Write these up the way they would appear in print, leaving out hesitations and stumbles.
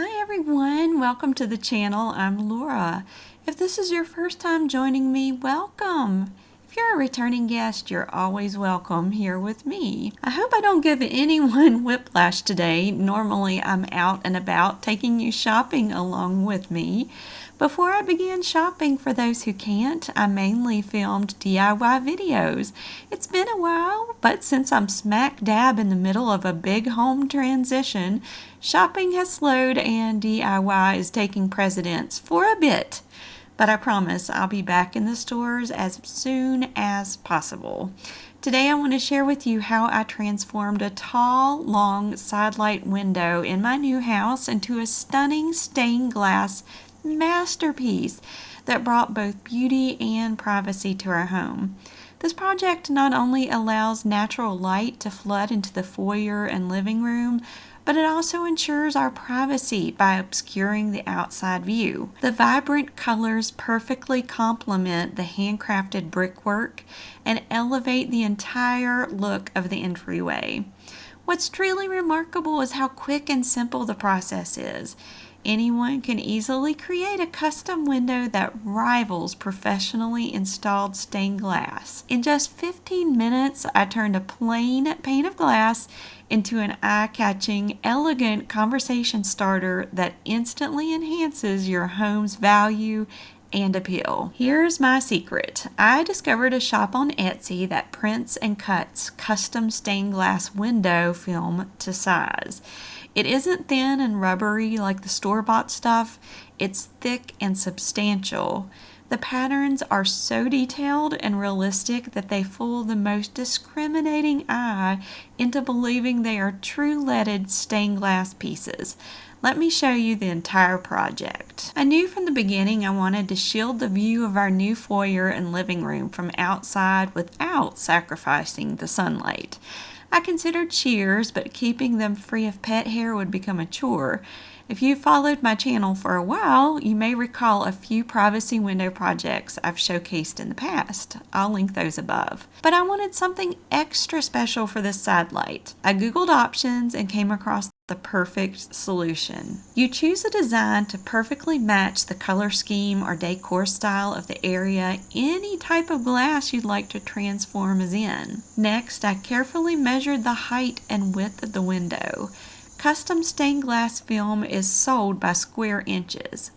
Hi everyone, welcome to the channel. I'm Laura. If this is your first time joining me, welcome. If you're a returning guest, you're always welcome here with me. I hope I don't give anyone whiplash today. Normally I'm out and about taking you shopping along with me. Before I began shopping, for those who can't, I mainly filmed DIY videos. It's been a while, but since I'm smack dab in the middle of a big home transition, shopping has slowed and DIY is taking precedence for a bit. But I promise I'll be back in the stores as soon as possible. Today I want to share with you how I transformed a tall, long sidelight window in my new house into a stunning stained glass masterpiece that brought both beauty and privacy to our home. This project not only allows natural light to flood into the foyer and living room, but it also ensures our privacy by obscuring the outside view. The vibrant colors perfectly complement the handcrafted brickwork and elevate the entire look of the entryway. What's truly remarkable is how quick and simple the process is. Anyone can easily create a custom window that rivals professionally installed stained glass. In just 15 minutes, I turned a plain pane of glass into an eye-catching, elegant conversation starter that instantly enhances your home's value and appeal. Here's my secret. I discovered a shop on Etsy that prints and cuts custom stained glass window film to size. It isn't thin and rubbery like the store-bought stuff. It's thick and substantial. The patterns are so detailed and realistic that they fool the most discriminating eye into believing they are true leaded stained glass pieces. Let me show you the entire project. I knew from the beginning I wanted to shield the view of our new foyer and living room from outside without sacrificing the sunlight. I considered shears, but keeping them free of pet hair would become a chore. If you've followed my channel for a while, you may recall a few privacy window projects I've showcased in the past. I'll link those above. But I wanted something extra special for this sidelight. I Googled options and came across the perfect solution. You choose a design to perfectly match the color scheme or decor style of the area any type of glass you'd like to transform is in. Next, I carefully measured the height and width of the window. Custom stained glass film is sold by square inches.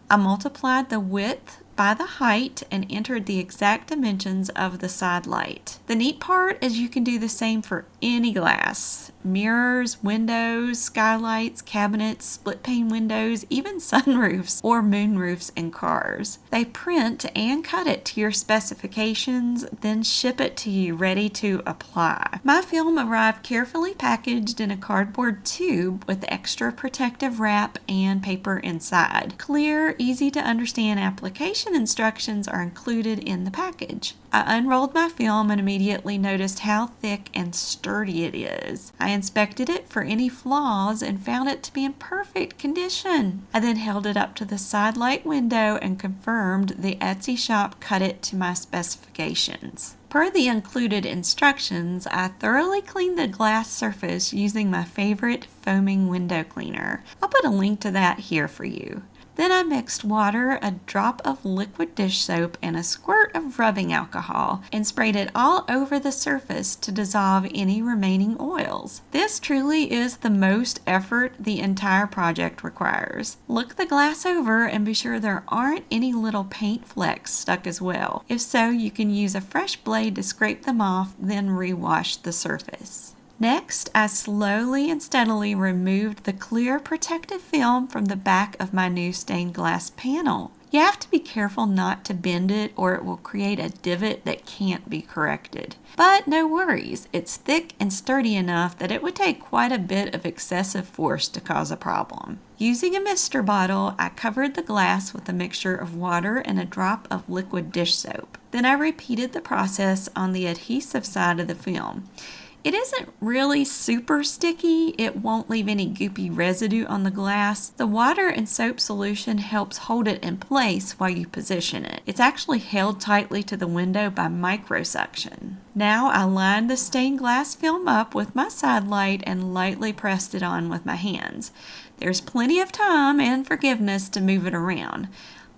I multiplied the width by the height and entered the exact dimensions of the sidelight. The neat part is you can do the same for any glass. Mirrors, windows, skylights, cabinets, split pane windows, even sunroofs or moonroofs in cars. They print and cut it to your specifications, then ship it to you ready to apply. My film arrived carefully packaged in a cardboard tube with extra protective wrap and paper inside. Clear, easy to understand application instructions are included in the package. I unrolled my film and immediately noticed how thick and sturdy it is. I inspected it for any flaws and found it to be in perfect condition. I then held it up to the sidelight window and confirmed the Etsy shop cut it to my specifications. Per the included instructions, I thoroughly cleaned the glass surface using my favorite foaming window cleaner. I'll put a link to that here for you. Then I mixed water, a drop of liquid dish soap, and a squirt of rubbing alcohol and sprayed it all over the surface to dissolve any remaining oils. This truly is the most effort the entire project requires. Look the glass over and be sure there aren't any little paint flecks stuck as well. If so, you can use a fresh blade to scrape them off, then rewash the surface. Next, I slowly and steadily removed the clear protective film from the back of my new stained glass panel. You have to be careful not to bend it or it will create a divot that can't be corrected. But no worries, it's thick and sturdy enough that it would take quite a bit of excessive force to cause a problem. Using a mister bottle, I covered the glass with a mixture of water and a drop of liquid dish soap. Then I repeated the process on the adhesive side of the film. It isn't really super sticky. It won't leave any goopy residue on the glass. The water and soap solution helps hold it in place while you position it. It's actually held tightly to the window by microsuction. Now I lined the stained glass film up with my sidelight and lightly pressed it on with my hands. There's plenty of time and forgiveness to move it around.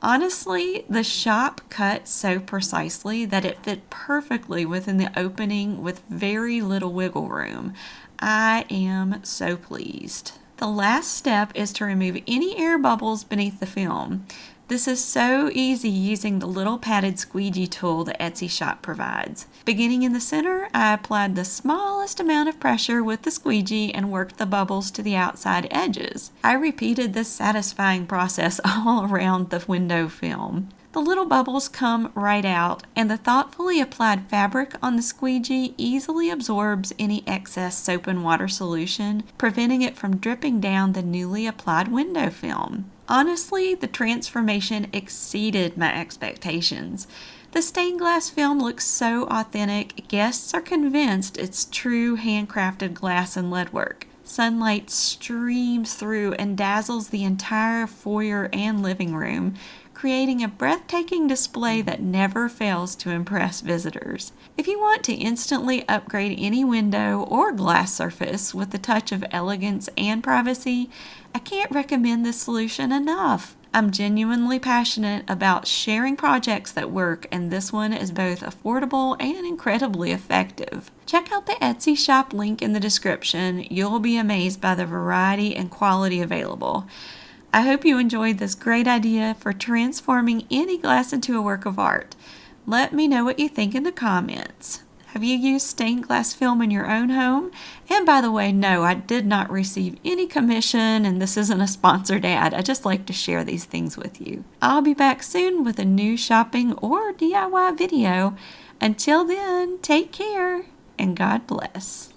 Honestly, the shop cut so precisely that it fit perfectly within the opening with very little wiggle room. I am so pleased. The last step is to remove any air bubbles beneath the film. This is so easy using the little padded squeegee tool the Etsy shop provides. Beginning in the center, I applied the smallest amount of pressure with the squeegee and worked the bubbles to the outside edges. I repeated this satisfying process all around the window film. The little bubbles come right out, and the thoughtfully applied fabric on the squeegee easily absorbs any excess soap and water solution, preventing it from dripping down the newly applied window film. Honestly, the transformation exceeded my expectations. The stained glass film looks so authentic, guests are convinced it's true handcrafted glass and lead work. Sunlight streams through and dazzles the entire foyer and living room, creating a breathtaking display that never fails to impress visitors. If you want to instantly upgrade any window or glass surface with a touch of elegance and privacy, I can't recommend this solution enough. I'm genuinely passionate about sharing projects that work, and this one is both affordable and incredibly effective. Check out the Etsy shop link in the description. You'll be amazed by the variety and quality available. I hope you enjoyed this great idea for transforming any glass into a work of art. Let me know what you think in the comments. Have you used stained glass film in your own home? And by the way, no, I did not receive any commission, and this isn't a sponsored ad. I just like to share these things with you. I'll be back soon with a new shopping or DIY video. Until then, take care and God bless.